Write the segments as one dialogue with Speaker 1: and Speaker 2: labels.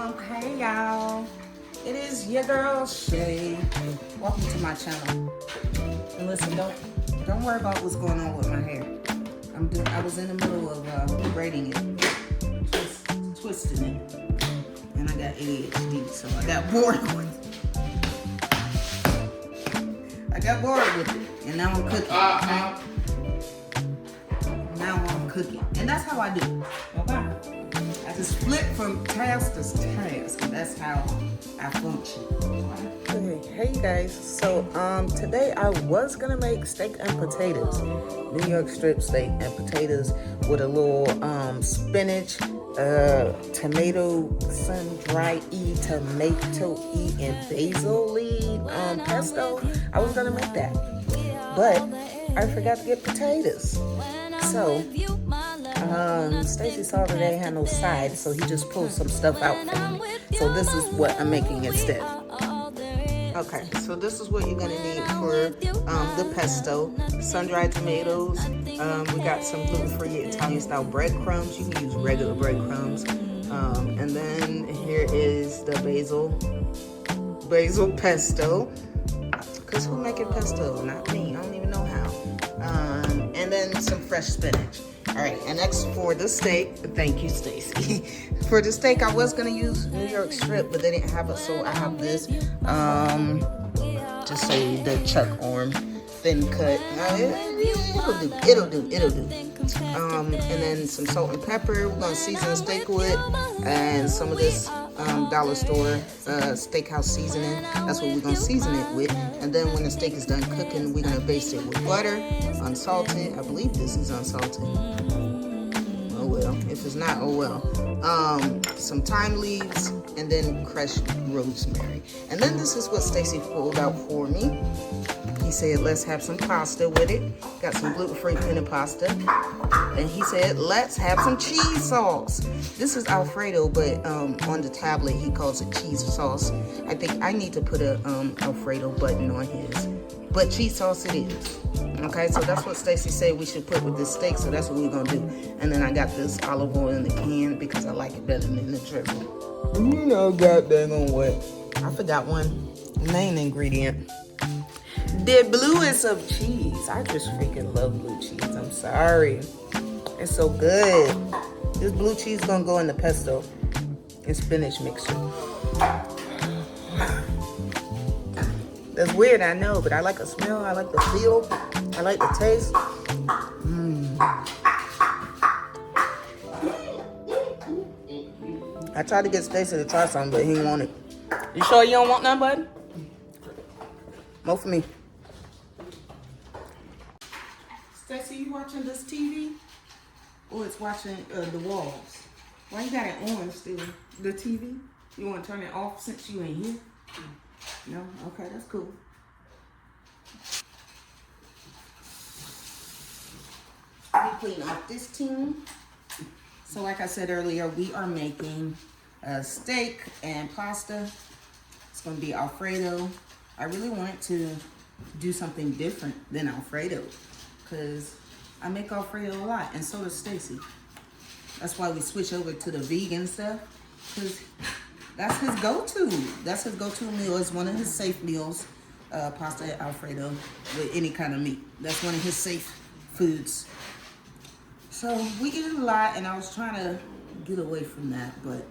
Speaker 1: Hey y'all, it is your girl Shay. Welcome to my channel. And listen, don't worry about what's going on with my hair. I was in the middle of braiding it, just twisting it, and I got ADHD, so I got bored with it. And now I'm cooking. Now I'm cooking, and that's how I do. Okay. I just flip from task to task, and that's how I function.
Speaker 2: Okay, hey you guys. So today I was gonna make steak and potatoes, New York strip steak and potatoes with a little spinach, tomato, sun-dry-y, tomato-y, and basil-y pesto. I was gonna make that, but I forgot to get potatoes. So Stacy saw that they had no sides, so he just pulled some stuff out for me. So this is what I'm making instead. Okay, so this is what you're gonna need for the pesto: sun-dried tomatoes. We got some gluten-free Italian-style breadcrumbs. You can use regular breadcrumbs. And then here is the basil pesto. Cause who making pesto? Not me. I don't even know how. And then some fresh spinach. All right, and next for the steak, thank you, Stacy. For the steak, I was gonna use New York strip, but they didn't have it, so I have this. Just say the chuck arm, thin cut. It'll do. And then some salt and pepper. We're gonna season the steak with, and some of this dollar store steakhouse seasoning. That's what we're gonna season it with. And then when the steak is done cooking, we're gonna baste it with butter, unsalted. I believe this is unsalted. Oh well, if it's not, oh well. Some thyme leaves, and then crushed rosemary. And then this is what Stacy pulled out for me. He said, let's have some pasta with it. Got some gluten-free penne pasta. And he said, let's have some cheese sauce. This is Alfredo, but on the tablet, he calls it cheese sauce. I think I need to put a Alfredo button on his. But cheese sauce it is. Okay, so that's what Stacy said we should put with this steak, so that's what we're gonna do. And then I got this olive oil in the can because I like it better than the drizzle. You know, goddamn what? I forgot one main ingredient. The bluest of cheese. I just freaking love blue cheese. I'm sorry. It's so good. This blue cheese is gonna go in the pesto and spinach mixture. That's weird, I know, but I like the smell, I like the feel, I like the taste. I tried to get Stacy to try something, but he didn't want it. You sure you don't want none, bud? More for me.
Speaker 1: Stacy, you watching this TV? Or it's watching the walls? Why you got it on still? The TV? You want to turn it off since you ain't here? No? Okay, that's cool. Let me clean off this tin. So like I said earlier, we are making a steak and pasta. It's going to be Alfredo. I really wanted to do something different than Alfredo because I make Alfredo a lot, and so does Stacy. That's why we switch over to the vegan stuff, because that's his go-to. That's his go-to meal. It's one of his safe meals, pasta Alfredo with any kind of meat. That's one of his safe foods. So we eat it a lot, and I was trying to get away from that, but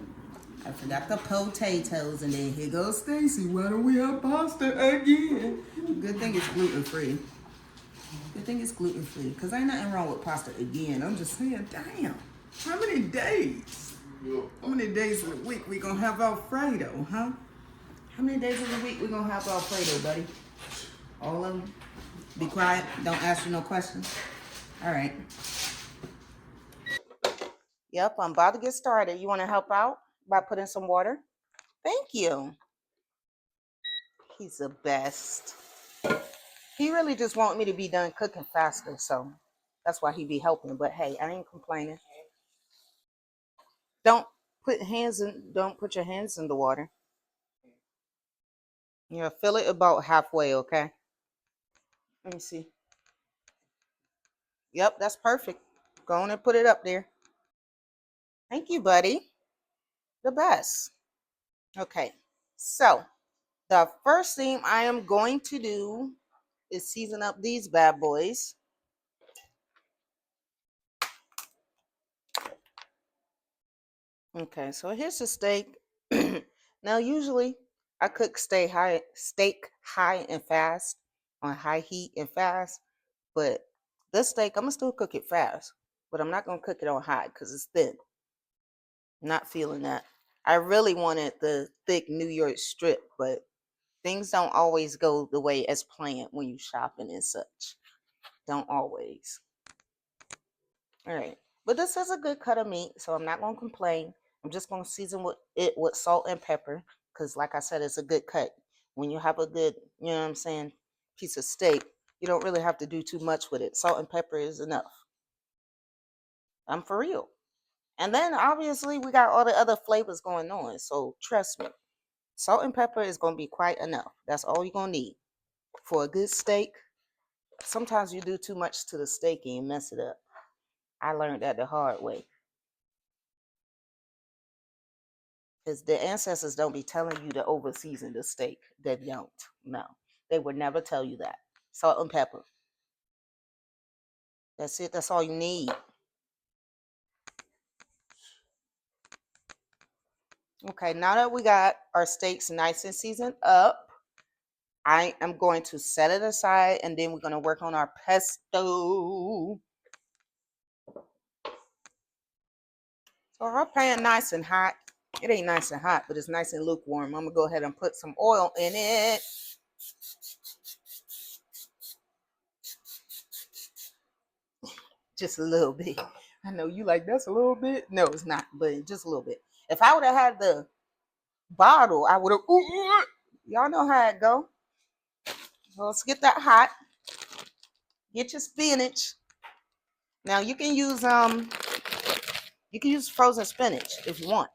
Speaker 1: I forgot the potatoes, and then here goes Stacy. Why don't we have pasta again? Good thing it's gluten-free. Good thing it's gluten-free, because ain't nothing wrong with pasta again. I'm just saying, damn, how many days? How many days of the week we gonna have Alfredo, huh? How many days of the week we gonna have Alfredo, buddy? All of them? Be quiet, don't ask you no questions. All right. Yep, I'm about to get started. You wanna help out by putting some water? Thank you. He's the best. He really just want me to be done cooking faster, so that's why he be helping. But hey, I ain't complaining. Don't put your hands in the water. You know, fill it about halfway, okay? Let me see. Yep, that's perfect. Go on and put it up there. Thank you, buddy. The best.
Speaker 2: Okay, so the first thing I am going to do is season up these bad boys. Okay, so here's the steak. Now, usually I cook steak high and fast, on high heat and fast, but this steak, I'm gonna still cook it fast, but I'm not gonna cook it on high because it's thin. Not feeling that. I really wanted the thick New York strip, but things don't always go the way as planned when you shopping and such. Don't always. All right. But this is a good cut of meat, so I'm not going to complain. I'm just going to season it with salt and pepper because, like I said, it's a good cut. When you have a good, you know what I'm saying, piece of steak, you don't really have to do too much with it. Salt and pepper is enough. I'm for real. And then, obviously, we got all the other flavors going on. So, trust me, salt and pepper is going to be quite enough. That's all you're going to need for a good steak. Sometimes you do too much to the steak and you mess it up. I learned that the hard way. Because the ancestors don't be telling you to over season the steak. They don't. No. They would never tell you that. Salt and pepper. That's it. That's all you need. Okay, now that we got our steaks nice and seasoned up, I am going to set it aside and then we're going to work on our pesto. So our pan nice and hot. It ain't nice and hot, but it's nice and lukewarm. I'm going to go ahead and put some oil in it. Just a little bit. I know you like that's a little bit. No, it's not, but just a little bit. If I would have had the bottle, I would have. Y'all know how it go. So let's get that hot. Get your spinach. Now you can use frozen spinach if you want.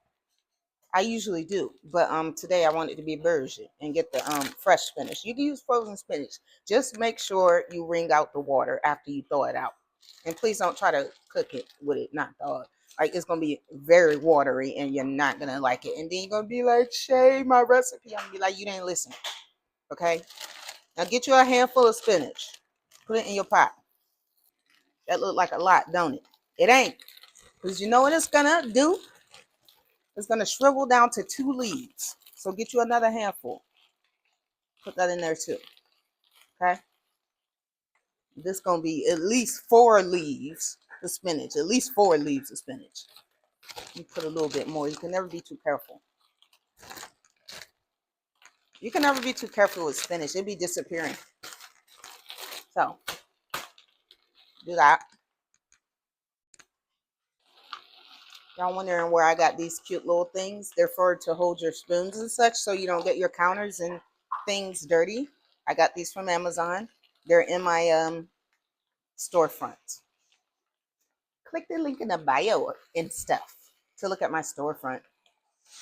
Speaker 2: I usually do, but today I want it to be version and get the fresh spinach. You can use frozen spinach. Just make sure you wring out the water after you thaw it out, and please don't try to cook it with it not thawed. Like it's gonna be very watery, and you're not gonna like it. And then you're gonna be like, "Shay, my recipe." I'm gonna be like, "You didn't listen." Okay. Now get you a handful of spinach. Put it in your pot. That look like a lot, don't it? It ain't, because you know what it's gonna do? It's gonna shrivel down to 2 leaves. So get you another handful. Put that in there too. Okay. This gonna be at least 4 leaves of spinach. At least 4 leaves of spinach. You put a little bit more. You can never be too careful. You can never be too careful with spinach. It'll be disappearing. So do that. Y'all wondering where I got these cute little things? They're for to hold your spoons and such so you don't get your counters and things dirty. I got these from Amazon. They're in my storefront. Click the link in the bio and stuff to look at my storefront.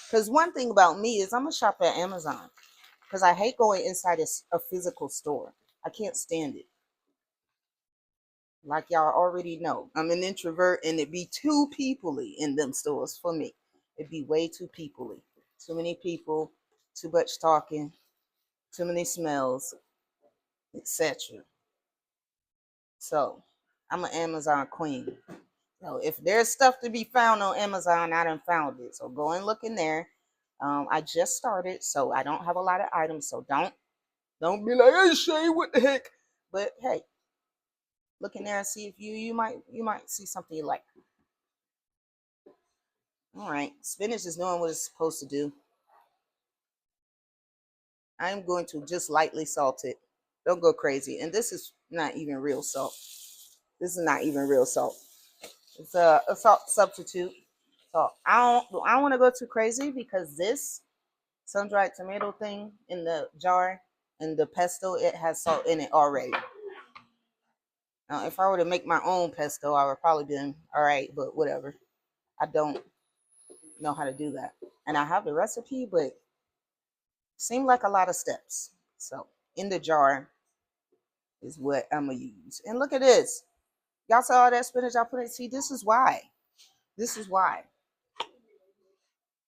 Speaker 2: Because one thing about me is I'm going to shop at Amazon because I hate going inside a physical store. I can't stand it. Like y'all already know, I'm an introvert and it be too peoply in them stores for me. It'd be way too peoply. Too many people, too much talking, too many smells, etc. So I'm an Amazon queen. So if there's stuff to be found on Amazon, I done found it. So go and look in there. I just started, so I don't have a lot of items. So don't be like, "Hey Shay, what the heck?" But hey, look in there and see if you might see something you like. All right, spinach is doing what it's supposed to do. I'm going to just lightly salt it. Don't go crazy. And this is not even real salt. This is not even real salt. It's a salt substitute. So I don't want to go too crazy because this sun-dried tomato thing in the jar and the pesto, it has salt in it already. Now, if I were to make my own pesto, I would probably be all right, but whatever. I don't know how to do that. And I have the recipe, but it seemed like a lot of steps. So in the jar is what I'm gonna use. And look at this. Y'all saw all that spinach I put in. See, this is why. This is why.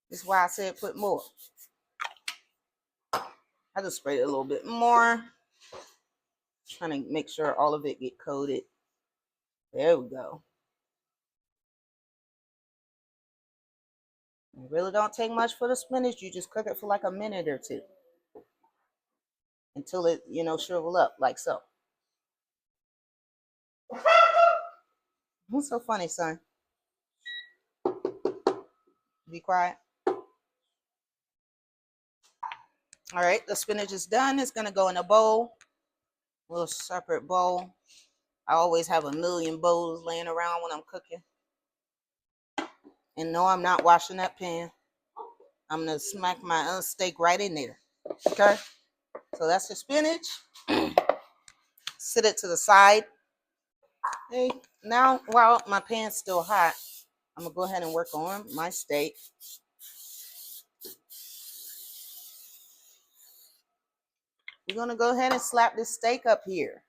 Speaker 2: This is why I said put more. I just sprayed it a little bit more. Trying to make sure all of it get coated. There we go. It really don't take much for the spinach. You just cook it for like a minute or two until it, shrivel up like so. What's so funny, son? Be quiet. All right, the spinach is done. It's gonna go in a bowl, a little separate bowl. I always have a million bowls laying around when I'm cooking. And no, I'm not washing that pan. I'm gonna smack my steak right in there. Okay, so that's the spinach. Sit it to the side. Hey, now while my pan's still hot, I'm gonna go ahead and work on my steak. We're gonna go ahead and slap this steak up here.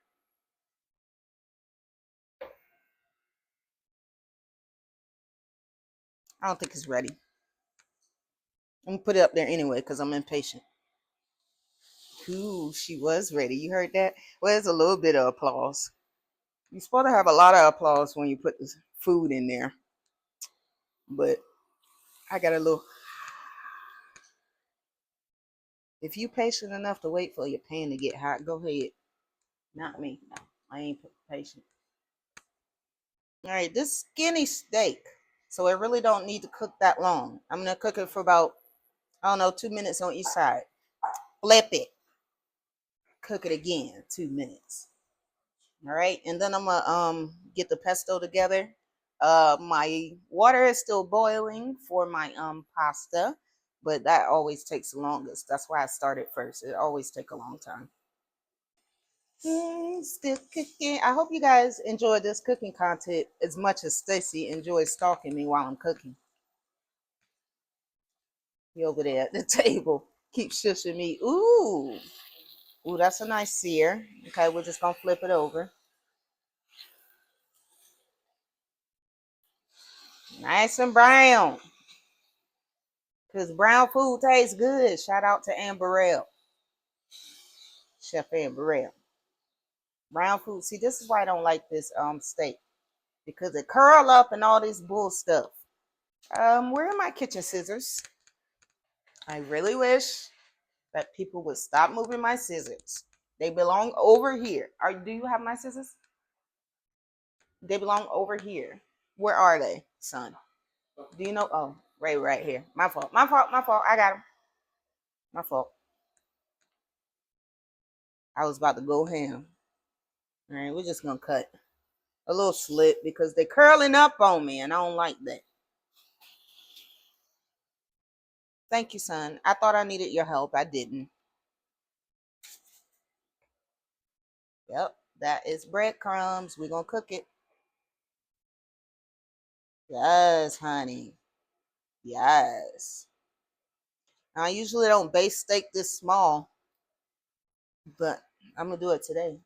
Speaker 2: I don't think it's ready. I'm gonna put it up there anyway because I'm impatient. Ooh, she was ready. You heard that? Well, there's a little bit of applause. You're supposed to have a lot of applause when you put the food in there. But I got a little. If you patient enough to wait for your pan to get hot, go ahead. Not me. No, I ain't patient. All right, this skinny steak. So it really don't need to cook that long. I'm gonna cook it for about, I don't know, 2 minutes on each side. Flip it. Cook it again, 2 minutes. All right, and then I'm gonna get the pesto together. My water is still boiling for my pasta, but that always takes the longest. That's why I started first. It always take a long time. Still cooking. I hope you guys enjoyed this cooking content as much as Stacy enjoys stalking me while I'm cooking. He over there at the table keeps shushing me. Ooh, that's a nice sear. Okay, we're just gonna flip it over. Nice and brown. Because brown food tastes good. Shout out to Amberell. Chef Amberell. Brown food. See, this is why I don't like this steak. Because it curl up and all this bull stuff. Where are my kitchen scissors? I really wish that people would stop moving my scissors. They belong over here. Do you have my scissors? They belong over here. Where are they, son? Do you know? Oh, right here. My fault. My fault. My fault. I got them. My fault. I was about to go ham. All right, we're just gonna cut a little slit because they're curling up on me, and I don't like that. Thank you, son. I thought I needed your help. I didn't. Yep, that is breadcrumbs. We're gonna cook it. Yes, honey. Yes. I usually don't bake steak this small, but I'm gonna do it today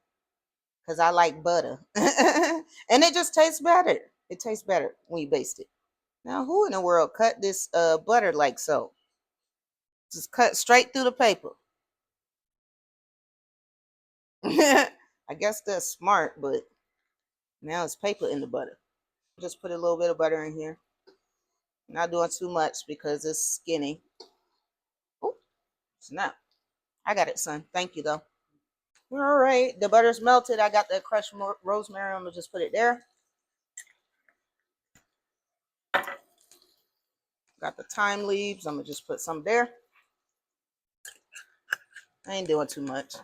Speaker 2: because I like butter, and it just tastes better. It tastes better when you baste it. Now, who in the world cut this butter like so? Just cut straight through the paper. I guess that's smart, but now it's paper in the butter. Just put a little bit of butter in here. Not doing too much because it's skinny. Oh, snap. I got it, son. Thank you, though. All right, the butter's melted. I got that crushed rosemary. I'm gonna just put it there. Got the thyme leaves. I'm gonna just put some there. I ain't doing too much.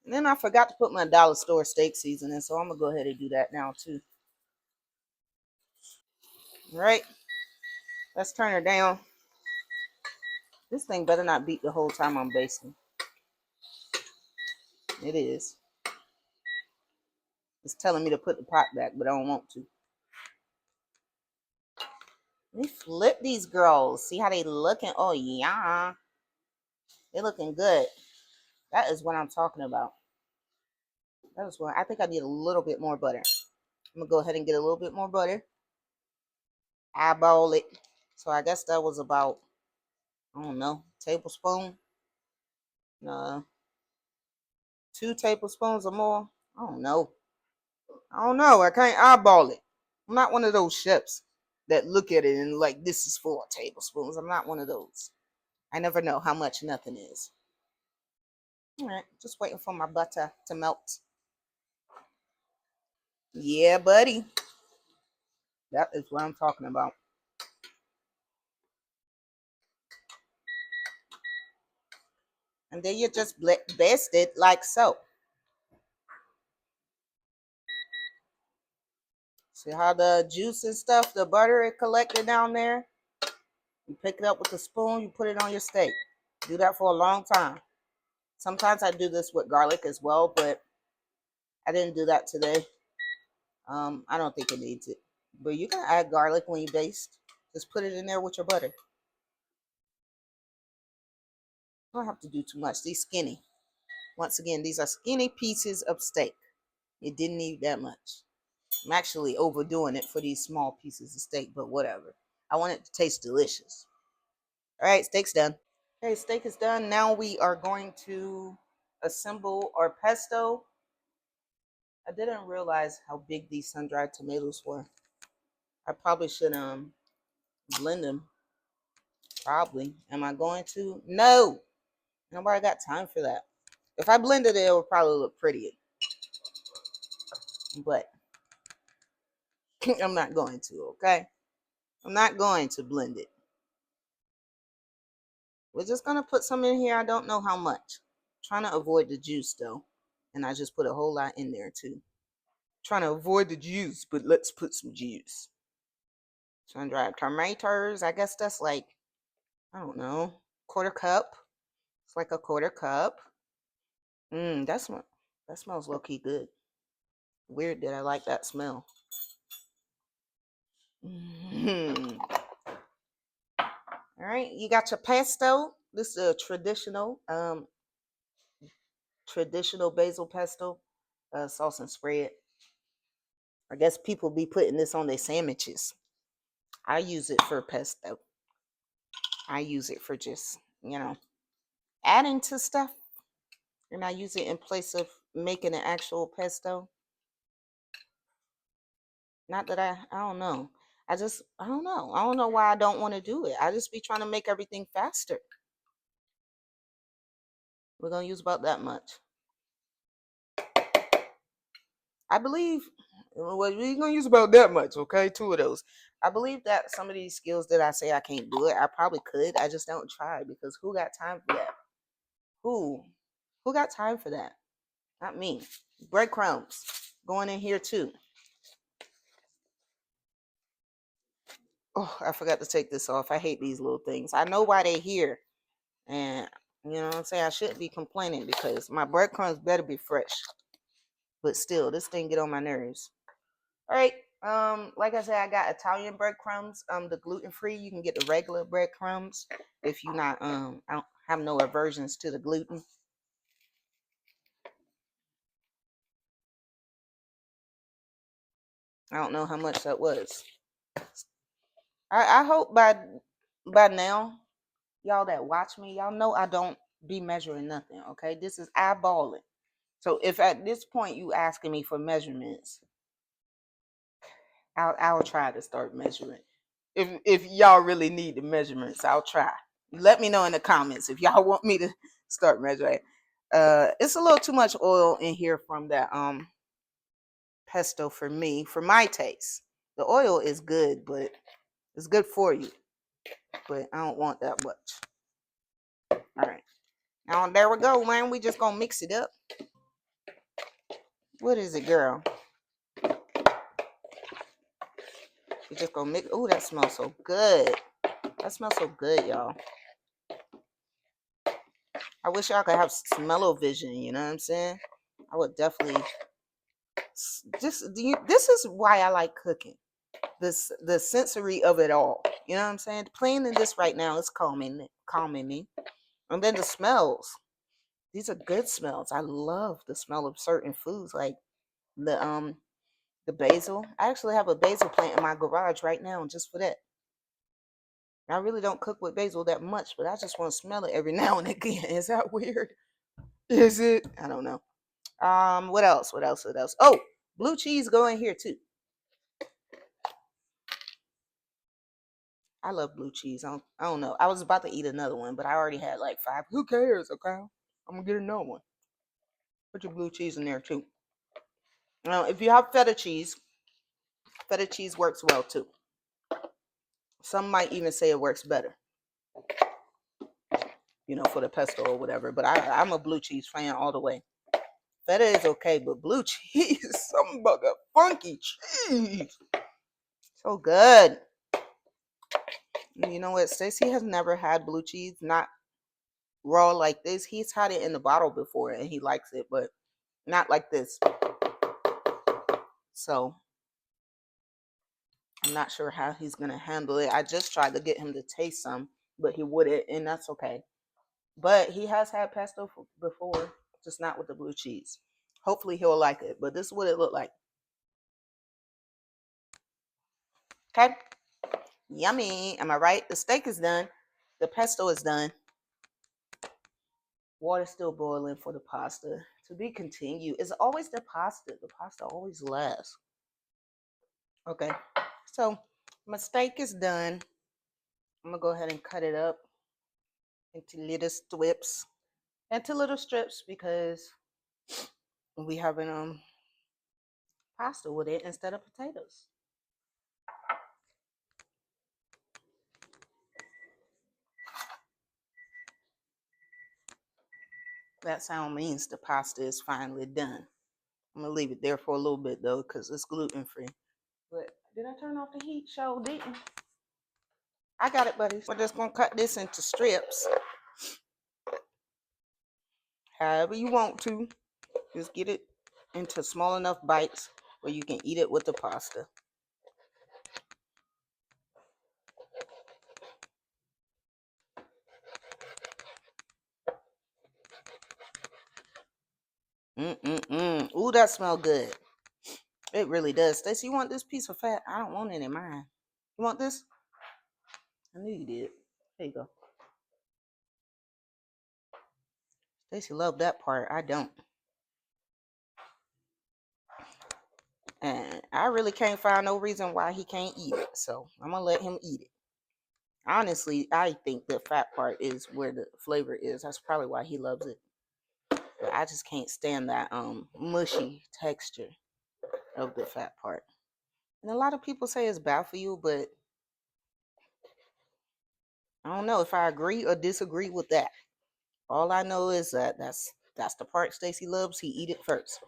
Speaker 2: And then I forgot to put my dollar store steak seasoning, so I'm gonna go ahead and do that now too. All right, let's turn her down. This thing better not beat the whole time I'm basting. It is. It's telling me to put the pot back, but I don't want to. Let me flip these girls. See how they looking? Oh, yeah. They looking good. That is what I'm talking about. That is what I think I need a little bit more butter. I'm going to go ahead and get a little bit more butter. Eyeball it. So I guess that was about, I don't know, tablespoon. No, 2 tablespoons or more. I don't know. I can't eyeball it. I'm not one of those chefs that look at it and like, this is 4 tablespoons. I'm not one of those. I never know how much nothing is. All right, just waiting for my butter to melt. Yeah, buddy. That is what I'm talking about. And then you just baste it like so. See how the juice and stuff, the butter is collected down there? You pick it up with a spoon, you put it on your steak. Do that for a long time. Sometimes I do this with garlic as well, but I didn't do that today. I don't think it needs it. But you can add garlic when you baste. Just put it in there with your butter. You don't have to do too much. These skinny. Once again, these are skinny pieces of steak. It didn't need that much. I'm actually overdoing it for these small pieces of steak, but whatever. I want it to taste delicious. All right, steak's done. Okay, steak is done. Now we are going to assemble our pesto. I didn't realize how big these sun-dried tomatoes were. I probably should blend them. Probably. Am I going to? No. Nobody got time for that. If I blended it, it would probably look prettier. But I'm not going to, okay? I'm not going to blend it. We're just going to put some in here. I don't know how much. I'm trying to avoid the juice, though. And I just put a whole lot in there, too. Trying to avoid the juice, but let's put some juice. Sun-dried tomatoes. I guess that's like, I don't know, quarter cup. It's like a quarter cup. That smells low-key good. Weird that I like that smell. All right, you got your pesto. This is a traditional basil pesto, sauce and spread. I guess people be putting this on their sandwiches. I use it for pesto. I use it for just, adding to stuff. And I use it in place of making an actual pesto. Not that I don't know. I don't know. I don't know why I don't want to do it. I just be trying to make everything faster. We're going to use about that much. I believe, well, we're going to use about that much, okay? 2 of those. I believe that some of these skills that I say I can't do it, I probably could. I just don't try because who got time for that? Who? Who got time for that? Not me. Breadcrumbs going in here too. Oh, I forgot to take this off. I hate these little things. I know why they're here. And you know what I'm saying? I shouldn't be complaining because my breadcrumbs better be fresh. But still, this thing get on my nerves. All right. Like I said, I got Italian breadcrumbs. The gluten-free. You can get the regular breadcrumbs if you not I don't have no aversions to the gluten. I don't know how much that was. I hope by now, y'all that watch me, y'all know I don't be measuring nothing. Okay, this is eyeballing. So if at this point you asking me for measurements, I'll try to start measuring. If y'all really need the measurements, I'll try. Let me know in the comments if y'all want me to start measuring. It's a little too much oil in here from that pesto for me, for my taste. The oil is good, but it's good for you. But I don't want that much. All right. Now there we go, man. We just gonna mix it up. What is it, girl? We just gonna mix. Oh, that smells so good. That smells so good, y'all. I wish y'all could have smell-o-vision. You know what I'm saying? I would definitely. This is why I like cooking. The sensory of it all. You know what I'm saying? Playing in this right now is calming me. And then the smells. These are good smells. I love the smell of certain foods, like the basil. I actually have a basil plant in my garage right now just for that. I really don't cook with basil that much, but I just want to smell it every now and again. Is that weird? Is it? I don't know. What else? What else? What else? Oh, blue cheese go in here too. I love blue cheese. I don't know. I was about to eat another one, but I already had like 5. Who cares? Okay, I'm gonna get another one. Put your blue cheese in there too. Now, if you have feta cheese works well too. Some might even say it works better, for the pesto or whatever. But I'm a blue cheese fan all the way. Feta is okay, but blue cheese is something about that funky cheese. So good. You know what? Stacey has never had blue cheese, not raw like this. He's had it in the bottle before and he likes it, but not like this. So I'm not sure how he's going to handle it. I just tried to get him to taste some, but he wouldn't, and that's okay. But he has had pesto before, just not with the blue cheese. Hopefully he'll like it, but this is what it looked like. Okay. Yummy. Am I right? The steak is done. The pesto is done. Water's still boiling for the pasta. To be continued. It's always the pasta. The pasta always lasts. Okay. So my steak is done. I'm going to go ahead and cut it up into little strips because we having pasta with it instead of potatoes. That sound means the pasta is finally done. I'm gonna leave it there for a little bit though, because it's gluten free. But did I turn off the heat? Sure didn't. I got it, buddy. We're just gonna cut this into strips. However you want to. Just get it into small enough bites where you can eat it with the pasta. Ooh, that smells good. It really does. Stacey, you want this piece of fat? I don't want it in mine. You want this? I knew you did. There you go. Stacey loved that part. I don't. And I really can't find no reason why he can't eat it. So I'm going to let him eat it. Honestly, I think the fat part is where the flavor is. That's probably why he loves it. But I just can't stand that mushy texture of the fat part. And a lot of people say it's bad for you, but I don't know if I agree or disagree with that. All I know is that that's the part Stacey loves. He eat it first.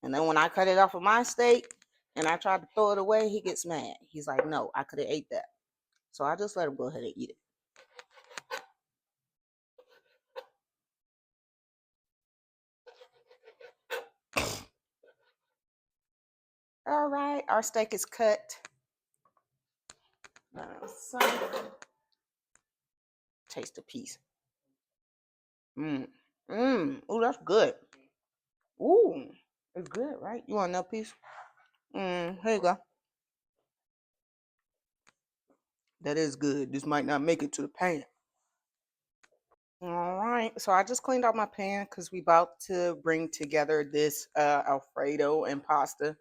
Speaker 2: And then when I cut it off of my steak and I try to throw it away, he gets mad. He's like, no, I could have ate that. So I just let him go ahead and eat it. All right, our steak is cut. Taste a piece. Ooh, that's good. Ooh, it's good, right? You want another piece? Here you go. That is good. This might not make it to the pan. All right, so I just cleaned out my pan because we about to bring together this Alfredo and pasta.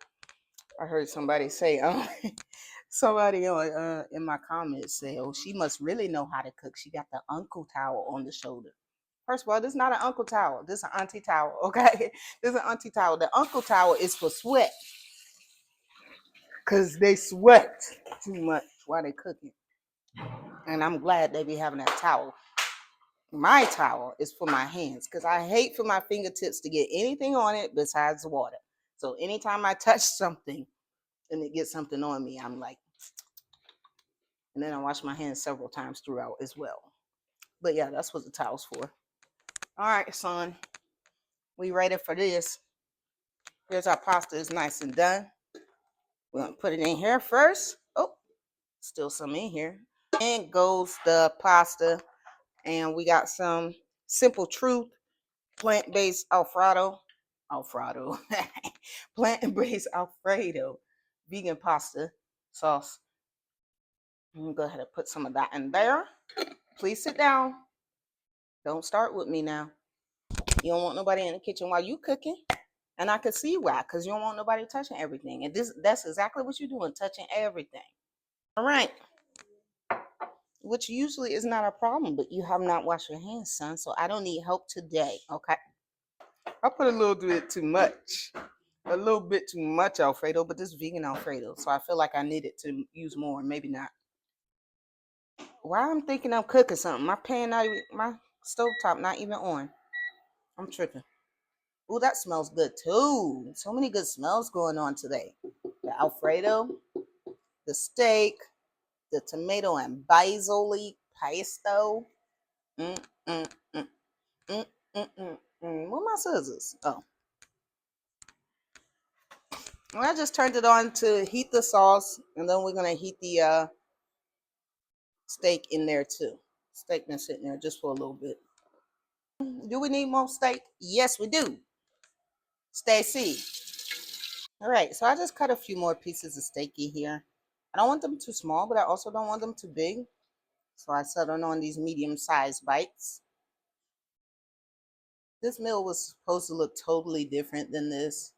Speaker 2: I heard somebody say, somebody in my comments say, oh, she must really know how to cook. She got the uncle towel on the shoulder. First of all, this is not an uncle towel. This is an auntie towel, okay? This is an auntie towel. The uncle towel is for sweat because they sweat too much while they cooking. And I'm glad they be having that towel. My towel is for my hands because I hate for my fingertips to get anything on it besides water. So anytime I touch something and it gets something on me, I'm like, and then I wash my hands several times throughout as well. But yeah, that's what the towel's for. All right, son, we ready for this. Here's our pasta. It's nice and done. We're gonna put it in here first. Oh, still some in here. And goes the pasta. And we got some Simple Truth plant-based Alfredo. Plant-based Alfredo vegan pasta sauce. I'm gonna go ahead and put some of that in there. Please sit down. Don't start with me now. You don't want nobody in the kitchen while you cooking.
Speaker 1: And I could see why, because you don't want nobody touching everything. And that's exactly what you're doing, touching everything. All right. Which usually is not a problem, but you have not washed your hands, son. So I don't need help today. Okay. I put a little bit too much. A little bit too much Alfredo, but this vegan Alfredo. So I feel like I needed to use more, maybe not. Why I'm thinking I'm cooking something. My pan not even, my stovetop not even on. I'm tripping. Ooh, that smells good too. So many good smells going on today. The Alfredo, the steak, the tomato and basil pesto. Mm, mm, mm, mm, Where my scissors? Oh, and I just turned it on to heat the sauce, and then we're gonna heat the steak in there too. Steak been sitting there just for a little bit. Do we need more steak? Yes, we do. Stacy. All right, so I just cut a few more pieces of steak in here. I don't want them too small, but I also don't want them too big. So I settled on these medium-sized bites. This meal was supposed to look totally different than this.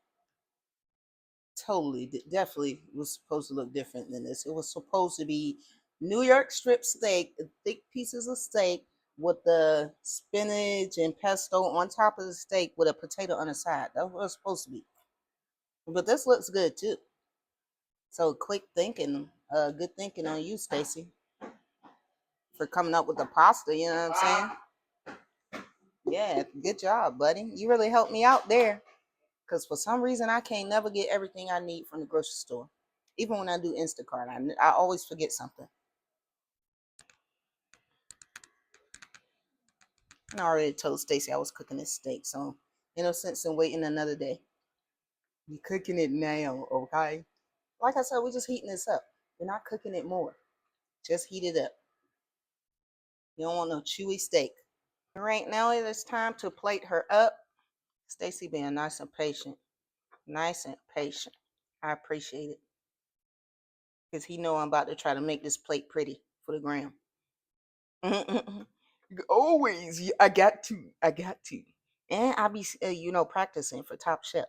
Speaker 1: Definitely was supposed to look different than this. It was supposed to be New York strip steak, thick pieces of steak with the spinach and pesto on top of the steak with a potato on the side. That's what it's supposed to be. But this looks good too. So quick thinking, good thinking on you, Stacy, for coming up with the pasta. You know what I'm saying? Yeah, good job, buddy. You really helped me out there. Because for some reason, I can't never get everything I need from the grocery store. Even when I do Instacart, I always forget something. And I already told Stacy I was cooking this steak, so no sense in waiting another day. You cooking it now, okay? Like I said, we're just heating this up. We're not cooking it more. Just heat it up. You don't want no chewy steak. All right, now it is time to plate her up. Stacy being nice and patient. Nice and patient. I appreciate it. Because he know I'm about to try to make this plate pretty for the gram. Always, I got to. And I be, practicing for Top Chef.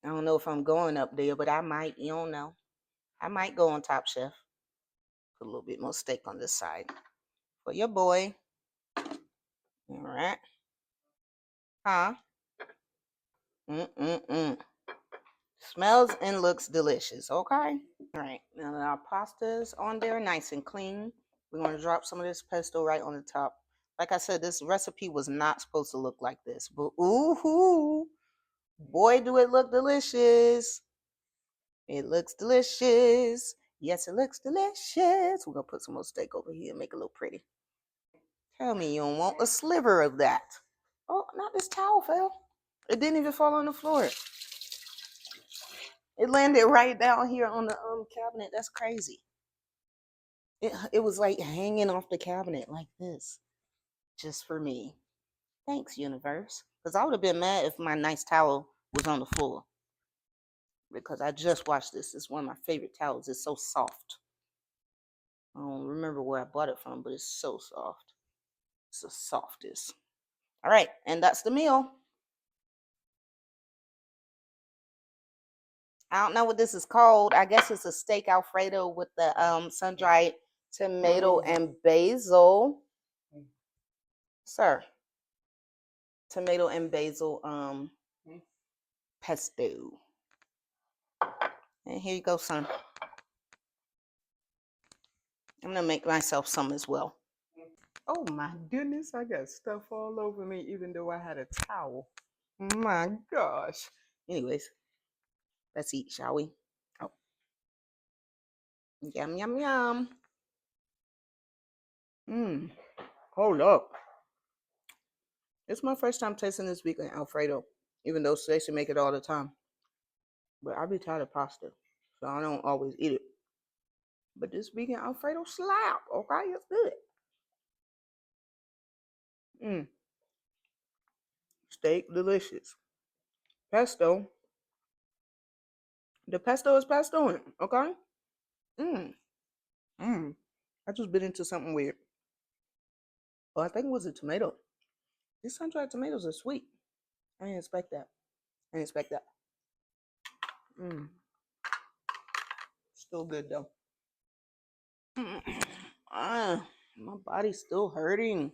Speaker 1: I don't know if I'm going up there, but I might. You don't know. I might go on Top Chef. Put a little bit more steak on this side for your boy. All right. Huh? Mm-mm-mm. Smells and looks delicious. Okay. All right. Now that our pasta is on there, nice and clean, we're going to drop some of this pesto right on the top. Like I said, this recipe was not supposed to look like this, but ooh, boy, do it look delicious. It looks delicious. Yes, it looks delicious. We're going to put some more steak over here and make it a little pretty. Tell me you don't want a sliver of that. Oh, not this towel fell. It didn't even fall on the floor. It landed right down here on the cabinet. That's crazy. It was like hanging off the cabinet like this. Just for me. Thanks, universe. Because I would have been mad if my nice towel was on the floor. Because I just watched this. It's one of my favorite towels. It's so soft. I don't remember where I bought it from, but it's so soft. It's the softest. All right, and that's the meal. I don't know what this is called. I guess it's a steak Alfredo with the sun-dried tomato and basil. Sir. Tomato and basil pesto. And here you go, son. I'm gonna make myself some as well. Oh my goodness, I got stuff all over me even though I had a towel. My gosh. Anyways, let's eat, shall we? Oh. Yum, yum, yum. Hold up. It's my first time tasting this vegan Alfredo, even though Stacey make it all the time. But I be tired of pasta, so I don't always eat it. But this vegan Alfredo slap, okay? It's good. Steak, delicious. Pesto. The pesto is pesto, okay? I just bit into something weird. Well, I think it was a tomato. These sun-dried tomatoes are sweet. I didn't expect that.
Speaker 2: I didn't expect that. Still good though. My body's still hurting.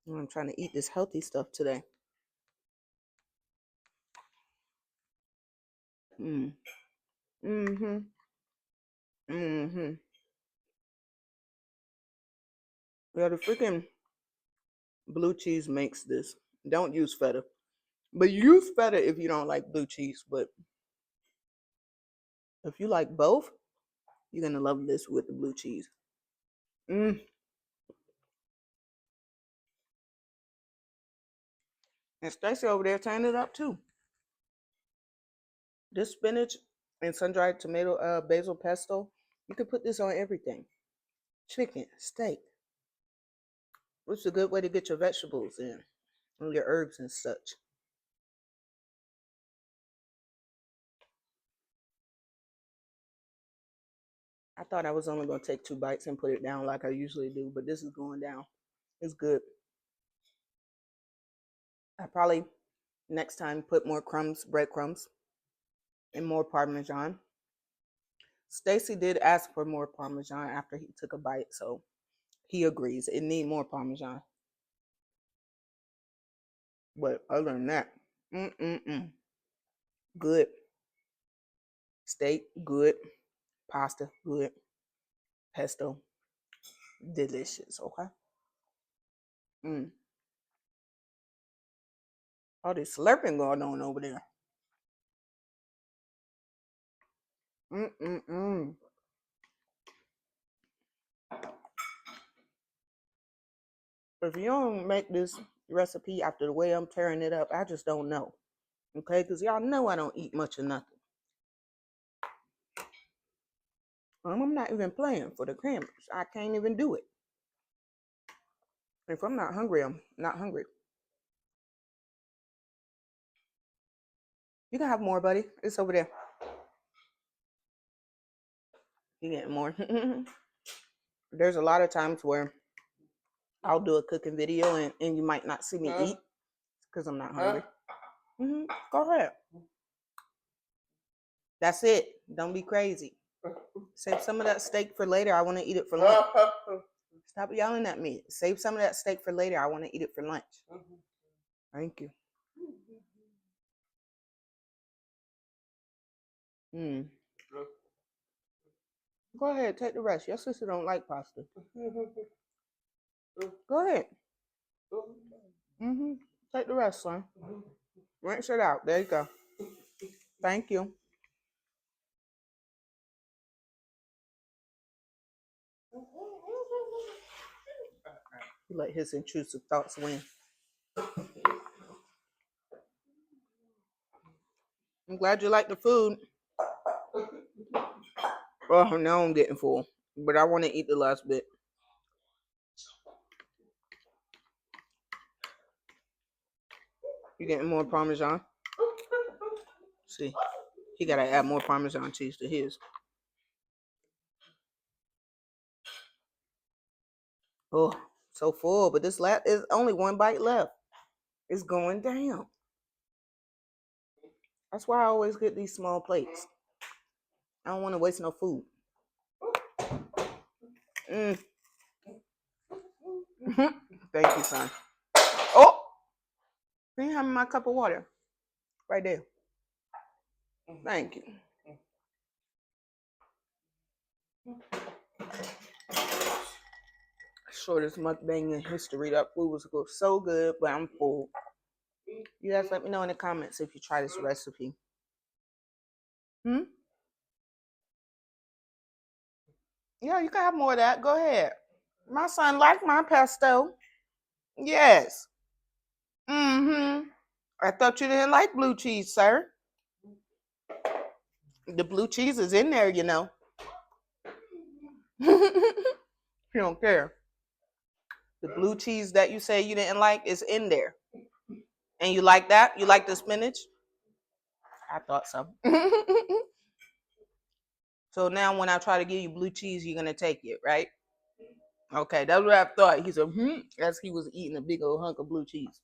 Speaker 2: I'm trying to eat this healthy stuff today. Yeah, the freaking blue cheese makes this. Don't use feta. But use feta if you don't like blue cheese. But if you like both, you're going to love this with the blue cheese. And Stacy over there tying it up too. This spinach and sun-dried tomato basil pesto, you could put this on everything. Chicken, steak. Which is a good way to get your vegetables in and your herbs and such. I thought I was only going to take 2 bites and put it down like I usually do, but this is going down. It's good. I probably next time put more crumbs, breadcrumbs, and more Parmesan. Stacy did ask for more Parmesan after he took a bite, so he agrees. It need more Parmesan. But other than that, good. Steak, good. Pasta, good. Pesto, delicious, okay? All this slurping going on over there. If you don't make this recipe after the way I'm tearing it up, I just don't know. Okay? Because y'all know I don't eat much of nothing. I'm not even playing for the crammers. I can't even do it. If I'm not hungry, I'm not hungry. You can have more, buddy. It's over there. You getting more. There's a lot of times where I'll do a cooking video and you might not see me eat because I'm not hungry. Go ahead. That's it. Don't be crazy. Save some of that steak for later. I want to eat it for lunch. Stop yelling at me. Save some of that steak for later. I want to eat it for lunch. Thank you. Go ahead. Take the rest. Your sister don't like pasta. Go ahead. Take the rest, son. Rinse it out. There you go. Thank you. He let his intrusive thoughts win. I'm glad you like the food. Oh, now I'm getting full. But I want to eat the last bit. You getting more Parmesan? See, he got to add more Parmesan cheese to his. Oh, so full. But this last is only 1 bite left. It's going down. That's why I always get these small plates. I don't want to waste no food. Thank you, son. Oh, can you have me my cup of water? Right there. Thank you. Shortest mukbang in history. That food was so good, but I'm full. You guys let me know in the comments if you try this recipe. Yeah, you can have more of that. Go ahead. My son liked my pesto. Yes. I thought you didn't like blue cheese, sir. The blue cheese is in there, you know. You don't care. The blue cheese that you say you didn't like is in there. And you like that? You like the spinach? I thought so. So now when I try to give you blue cheese, you're going to take it, right? Okay, that's what I thought. He said, as he was eating a big old hunk of blue cheese.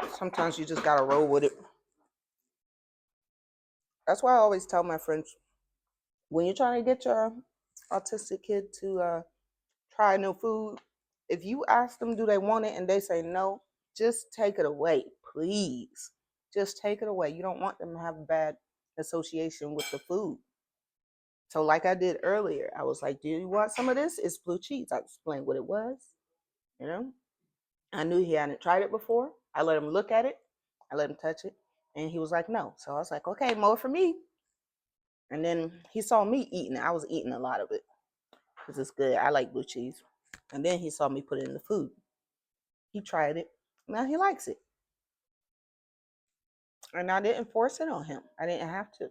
Speaker 2: Sometimes you just gotta roll with it. That's why I always tell my friends, when you're trying to get your autistic kid to try new food, if you ask them do they want it and they say no, just take it away, please. Just take it away. You don't want them to have a bad association with the food. So like I did earlier, I was like, do you want some of this? It's blue cheese. I explained what it was. You know, I knew he hadn't tried it before. I let him look at it. I let him touch it. And he was like, no. So I was like, okay, more for me. And then he saw me eating it. I was eating a lot of it because it's good. I like blue cheese. And then he saw me put it in the food. He tried it. Now he likes it. And I didn't force it on him. I didn't have to.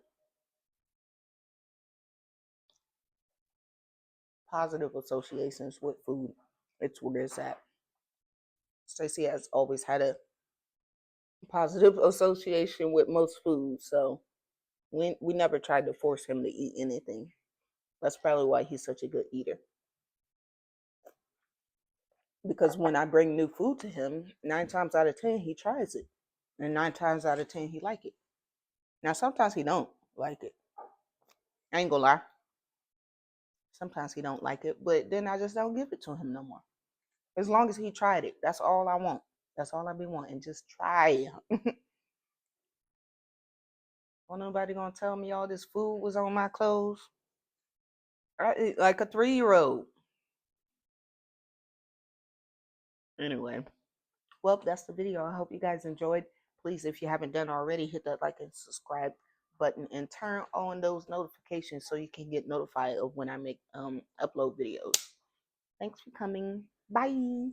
Speaker 2: Positive associations with food. It's where it's at. Stacey has always had a positive association with most foods, so we never tried to force him to eat anything. That's probably why he's such a good eater. Because when I bring new food to him, 9 times out of 10 he tries it, and 9 times out of 10 he like it. Now sometimes he don't like it. I ain't gonna lie. Sometimes he don't like it, but then I just don't give it to him no more. As long as he tried it, that's all I want. That's all I be wanting. Just try. Well, nobody gonna tell me all this food was on my clothes. I eat like a 3-year-old. Anyway, well, that's the video. I hope you guys enjoyed. Please, if you haven't done already, hit that like and subscribe button and turn on those notifications so you can get notified of when I make upload videos. Thanks for coming. Bye.